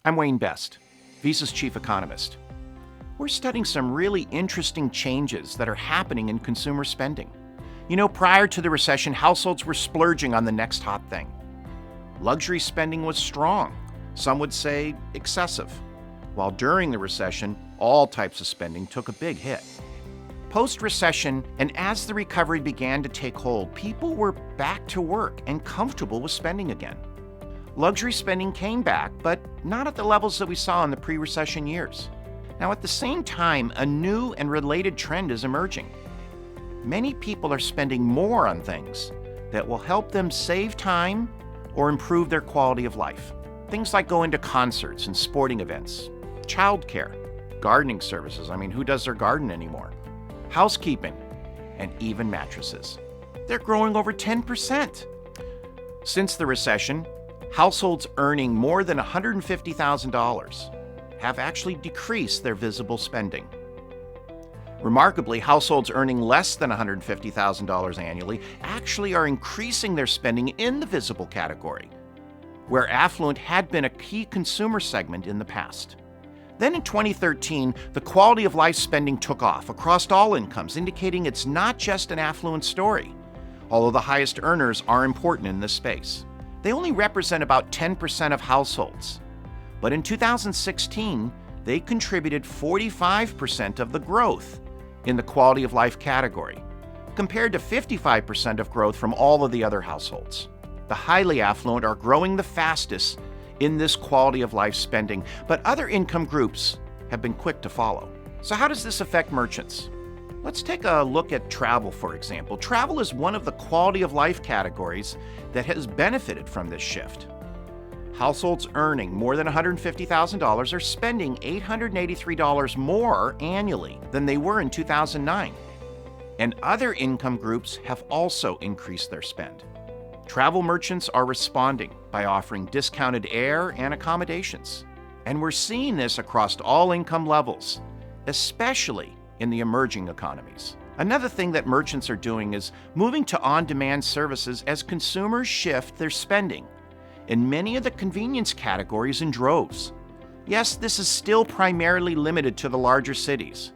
I'm Wayne Best, Visa's chief economist. We're studying some really interesting changes that are happening in consumer spending. Prior to the recession, households were splurging on the next hot thing. Luxury spending was strong, some would say excessive, while during the recession, all types of spending took a big hit. Post-recession, and as the recovery began to take hold, people were back to work and comfortable with spending again. Luxury spending came back, but not at the levels that we saw in the pre-recession years. Now, at the same time, a new and related trend is emerging. Many people are spending more on things that will help them save time or improve their quality of life. Things like going to concerts and sporting events, childcare, gardening services. Who does their garden anymore? Housekeeping, and even mattresses. They're growing over 10%. Since the recession, households earning more than $150,000 have actually decreased their visible spending. Remarkably, households earning less than $150,000 annually actually are increasing their spending in the visible category, where affluent had been a key consumer segment in the past. Then in 2013, the quality of life spending took off across all incomes, indicating it's not just an affluent story, although the highest earners are important in this space. They only represent about 10% of households, but in 2016, they contributed 45% of the growth in the quality of life category, compared to 55% of growth from all of the other households. The highly affluent are growing the fastest in this quality of life spending, but other income groups have been quick to follow. So how does this affect merchants? Let's take a look at travel, for example. Travel is one of the quality of life categories that has benefited from this shift. Households earning more than $150,000 are spending $883 more annually than they were in 2009. And other income groups have also increased their spend. Travel merchants are responding by offering discounted air and accommodations. And we're seeing this across all income levels, especially in the emerging economies. Another thing that merchants are doing is moving to on-demand services as consumers shift their spending in many of the convenience categories in droves. Yes, this is still primarily limited to the larger cities,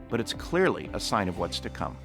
but it's clearly a sign of what's to come.